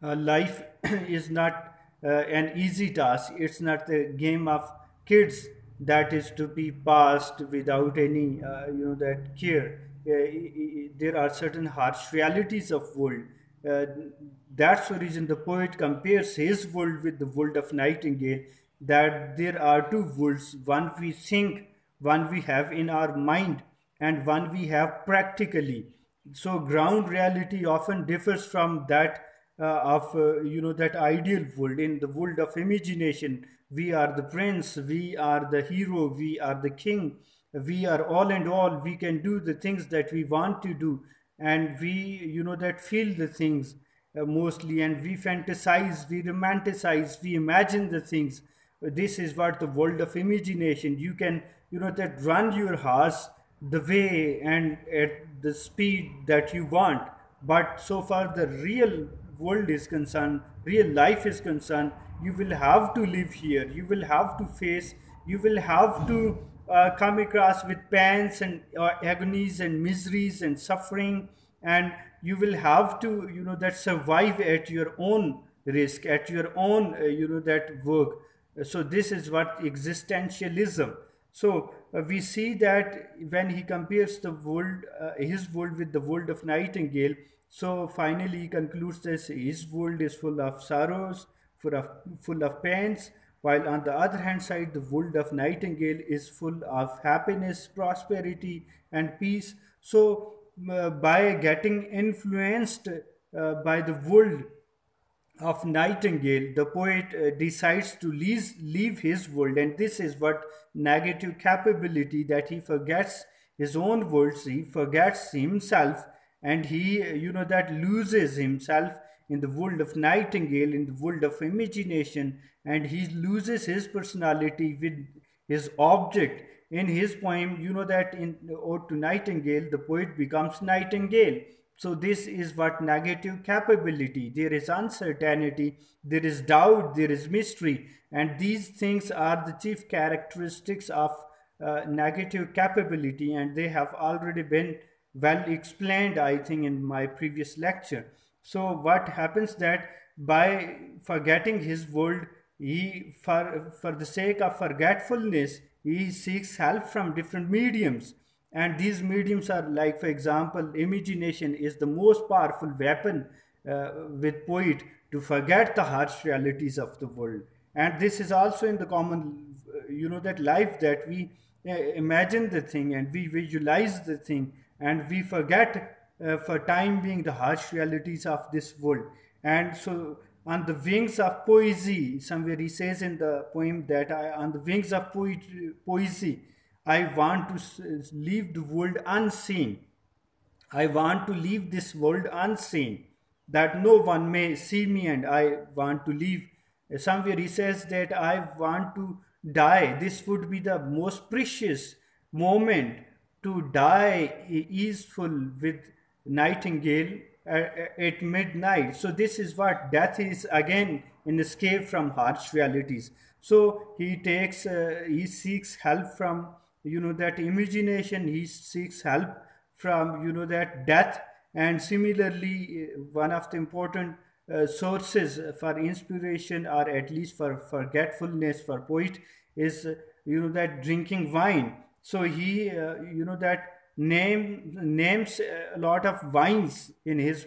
Life is not an easy task. It's not the game of kids that is to be passed without any that care. There are certain harsh realities of world. uh, that's the reason the poet compares his world with the world of Nightingale, that there are two worlds, one we think, one we have in our mind, and one we have practically. So ground reality often differs from that of that ideal world. In the world of imagination, we are the prince, we are the hero, we are the king, we are all and all, we can do the things that we want to do, and we that feel the things mostly, and we fantasize, we romanticize, we imagine the things. This is what the world of imagination. You can that run your horse the way and at the speed that you want, but so far the real world is concerned, real life is concerned, you will have to live here, you will have to face, you will have to come across with pains and agonies and miseries and suffering, and you will have to that survive at your own risk, at your own that work. So this is what existentialism. So we see that when he compares the world, his world with the world of Nightingale, so finally he concludes this: his world is full of sorrows, full of pains, while on the other hand side, the world of Nightingale is full of happiness, prosperity, and peace. So by getting influenced by the world of Nightingale, the poet decides to leave his world, and this is what negative capability, that he forgets his own words, he forgets himself, and he that loses himself in the world of Nightingale, in the world of imagination, and he loses his personality with his object. In his poem, that in Ode to Nightingale, the poet becomes Nightingale. So this is what negative capability. There is uncertainty, there is doubt, there is mystery, and these things are the chief characteristics of negative capability, and they have already been well explained, I think, in my previous lecture. So what happens that by forgetting his world, he for the sake of forgetfulness, he seeks help from different mediums, and these mediums are, like, for example, imagination is the most powerful weapon with poet to forget the harsh realities of the world. And this is also in the common that life, that we imagine the thing and we visualize the thing, and we forget for time being the harsh realities of this world. And so on the wings of poesy, somewhere he says in the poem that on the wings of poesy, I want to leave the world unseen. I want to leave this world unseen, that no one may see me, and I want to leave. Somewhere he says that I want to die. This would be the most precious moment, to die easeful with Nightingale at midnight. So this is what death is, again an escape from harsh realities. So he seeks help from that imagination. He seeks help from that death. And similarly, one of the important sources for inspiration, or at least for forgetfulness for poet, is that drinking wine. So he that names a lot of wines in his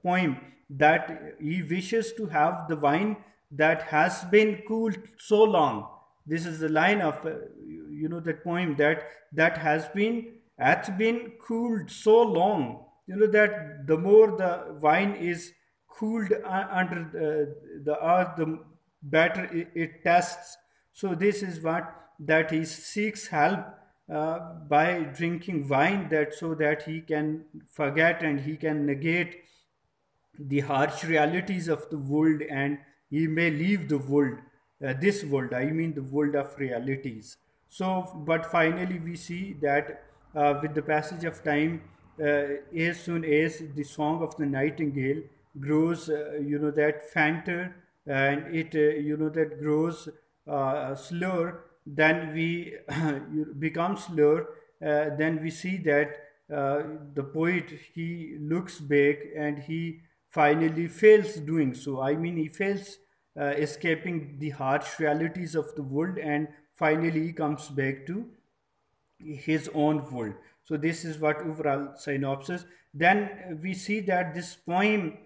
poem, that he wishes to have the wine that has been cooled so long. This is the line of that poem, that hath been cooled so long, that the more the wine is cooled under the earth, the better it tastes. So this is what, that he seeks help by drinking wine, that so that he can forget and he can negate the harsh realities of the world, and he may leave the world, this world, I mean the world of realities. So but finally we see that with the passage of time, as soon as the song of the nightingale grows that fainter, and it that grows slower, then we become slower, then we see that the poet, he looks back and he finally fails doing so. I mean, he fails escaping the harsh realities of the world, and finally he comes back to his own world. So this is what overall synopsis. Then we see that this poem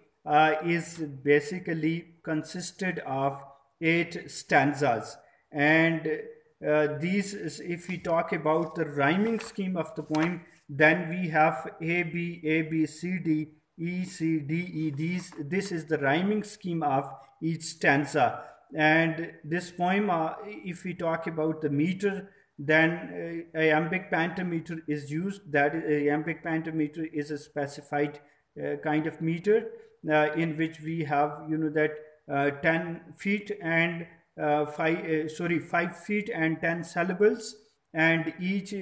is basically consisted of 8 stanzas, and if we talk about the rhyming scheme of the poem, then we have A B C D E. This is the rhyming scheme of each stanza. And this poem, if we talk about the meter, then iambic pentameter is used. That iambic pentameter is a specified kind of meter in which we have, that 10 feet and 5 feet and 10 syllables, and each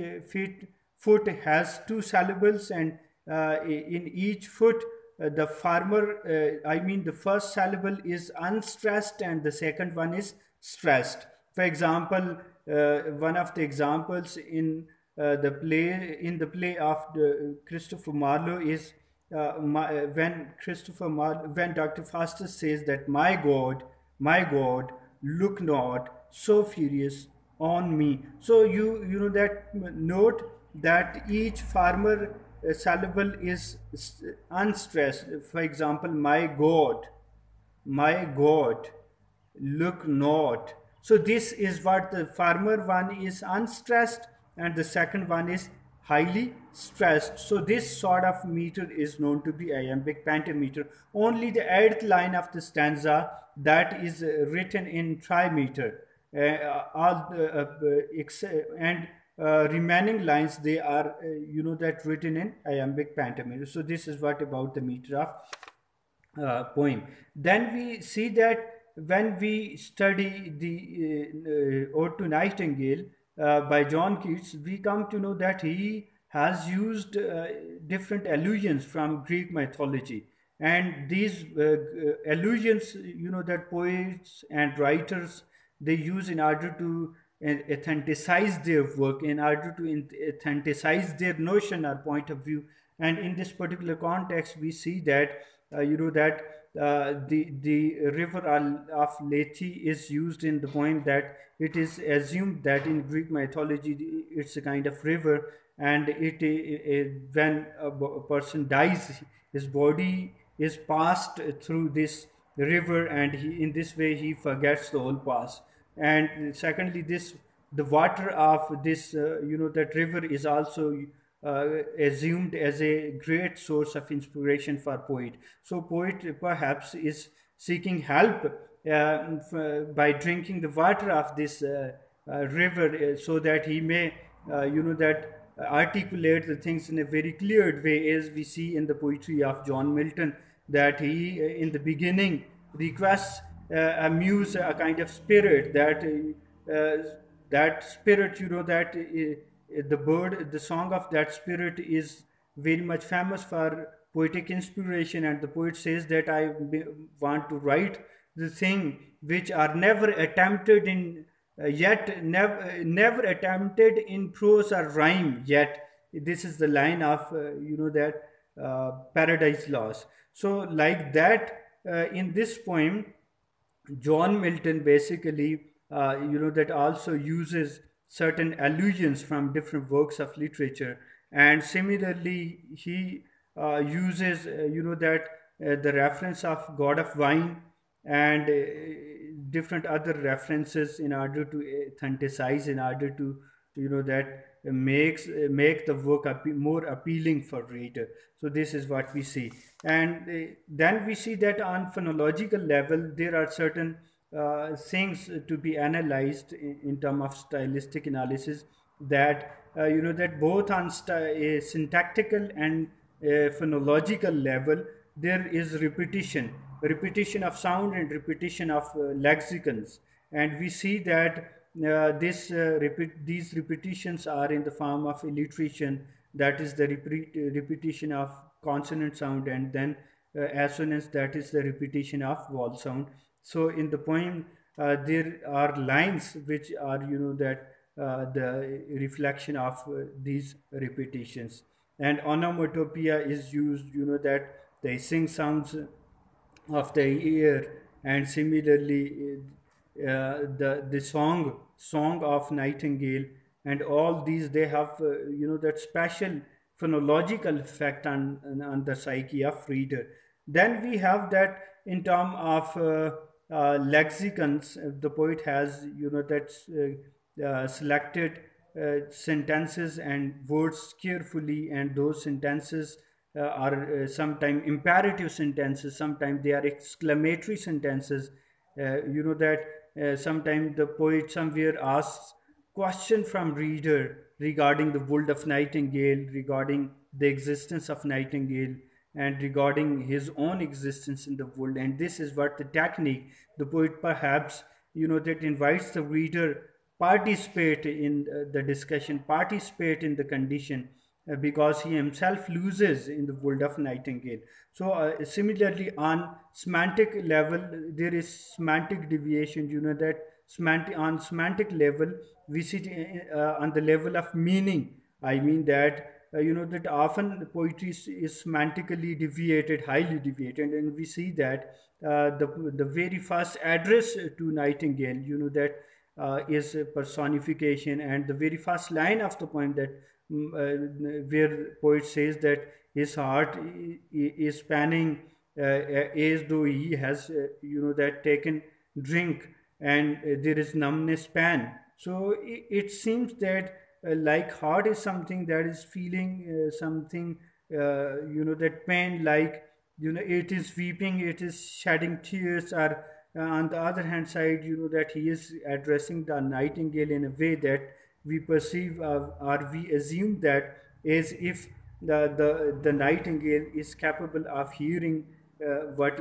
foot has 2 syllables, and in each foot the farmer, I mean, the first syllable is unstressed and the second one is stressed. For example, one of the examples in the play of Christopher Marlowe is when Dr. Faustus says that my God, look not so furious on me. So you know that note that each farmer syllable is unstressed. For example, my God, look not. So this is what the farmer one is unstressed and the second one is highly stressed. So this sort of meter is known to be iambic pentameter. Only the 8th line of the stanza that is written in trimeter. And remaining lines, they are that written in iambic pentameter. So this is what about the meter of poem. Then we see that when we study the Ode to Nightingale by John Keats, we come to know that he has used different allusions from Greek mythology. And these allusions, that poets and writers, they use in order to authenticize their work, in order to authenticize their notion or point of view. And in this particular context, we see that that the river of Lethe is used in the poem, that it is assumed that in Greek mythology it's a kind of river, and when a person dies, his body is passed through this river, and in this way he forgets the whole past. And secondly, the water of this that river is also assumed as a great source of inspiration for poet. So poet perhaps is seeking help by drinking the water of this river, so that he may that articulate the things in a very clear way, as we see in the poetry of John Milton, that he in the beginning requests a muse, a kind of spirit, that spirit, that the song of that spirit is very much famous for poetic inspiration, and the poet says that want to write the thing which are never attempted in yet never attempted in prose or rhyme yet. This is the line of that Paradise Lost. So like that, in this poem, John Milton basically, that also uses certain allusions from different works of literature, and similarly, he uses, that the reference of God of Wine and different other references in order to authenticize, in order to, that make the work more appealing for reader. So this is what we see. And then we see that on phonological level there are certain things to be analyzed in terms of stylistic analysis, that that both on a syntactical and phonological level there is repetition of sound and repetition of lexicons. And we see that these repetitions are in the form of alliteration, that is the repetition of consonant sound, and then assonance, that is the repetition of vowel sound. So in the poem there are lines which are that the reflection of these repetitions. And onomatopoeia is used, that the sing sounds of the year. And similarly, the song of Nightingale, and all these, they have that special phonological effect on the psyche of reader. Then we have that in term of lexicons. The poet has that selected sentences and words carefully, and those sentences are sometimes imperative sentences, sometimes they are exclamatory sentences. That sometimes the poet somewhere asks question from reader regarding the world of Nightingale, regarding the existence of Nightingale, and regarding his own existence in the world. And this is what the technique the poet perhaps that invites the reader participate in the discussion, participate in the condition, because he himself loses in the world of Nightingale. So similarly, on semantic level, there is semantic deviation. That semantic level, we see on the level of meaning. I mean that that often poetry is semantically deviated, highly deviated, and we see that the very first address to Nightingale, is a personification, and the very first line of the poem, that where poet says that his heart is spanning, as though he has that taken drink, and there is numbness span. So it seems that like heart is something that is feeling something, that pain, like it is weeping, it is shedding tears, or on the other hand side, that he is addressing the Nightingale in a way that we perceive, or we assume that, as if the Nightingale is capable of hearing what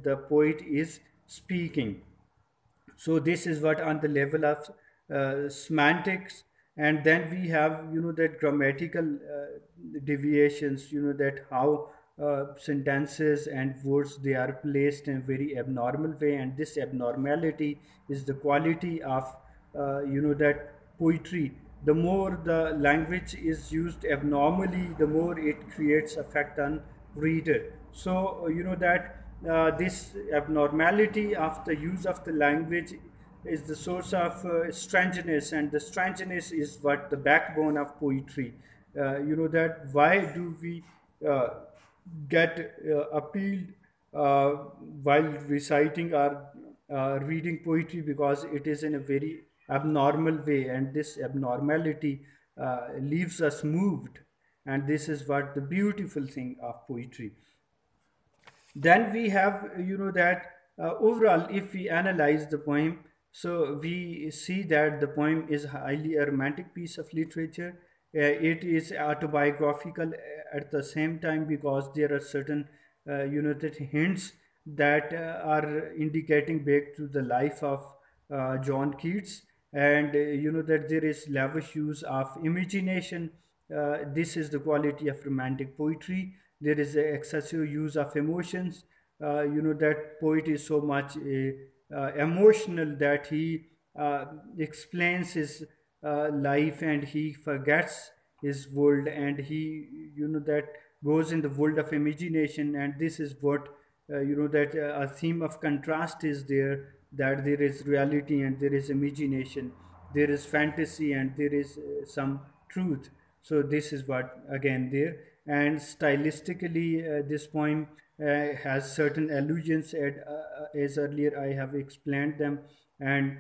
the poet is speaking. So this is what on the level of semantics. And then we have that grammatical deviations, that how sentences and words, they are placed in a very abnormal way, and this abnormality is the quality of that poetry. The more the language is used abnormally, the more it creates effect on reader. So that this abnormality of the use of the language is the source of strangeness, and the strangeness is what the backbone of poetry. That why do we uh, get appealed uh, while reciting or reading poetry, because it is in a very abnormal way, and this abnormality leaves us moved, and this is what the beautiful thing of poetry. Then we have that overall, if we analyze the poem, so we see that the poem is highly a romantic piece of literature. It is autobiographical at the same time, because there are certain that hints that are indicating back to the life of John Keats. And that there is lavish use of imagination. This is the quality of romantic poetry. There is a excessive use of emotions. That poet is so much emotional that he explains his life, and he forgets his world, and he that goes in the world of imagination. And this is what that a theme of contrast is there, that there is reality and there is imagination, there is fantasy and there is some truth. So this is what again there. And stylistically, this poem has certain allusions as earlier I have explained them. And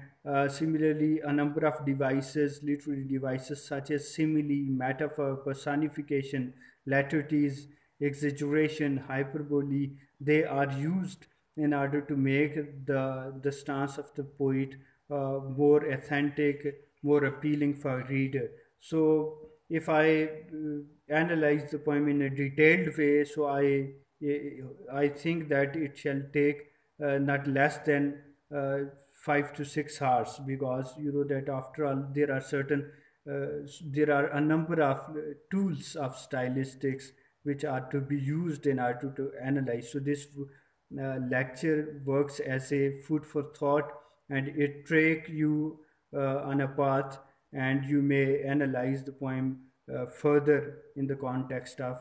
similarly, a number of devices, literary devices such as simile, metaphor, personification, latrities, exaggeration, hyperbole, they are used in order to make the stance of the poet more authentic, more appealing for reader. So if I analyze the poem in a detailed way, so I think that it shall take not less than 5 to 6 hours, because that after all there are certain there are a number of tools of stylistics which are to be used in order to analyze. So this lecture works as a food for thought, and it take you on a path, and you may analyze the poem further in the context of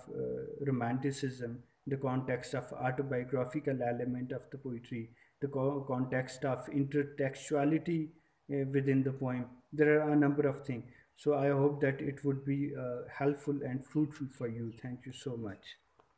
romanticism the context of autobiographical element of the poetry, the context of intertextuality within the poem. There are a number of things. So I hope that it would be helpful and fruitful for you. Thank you so much.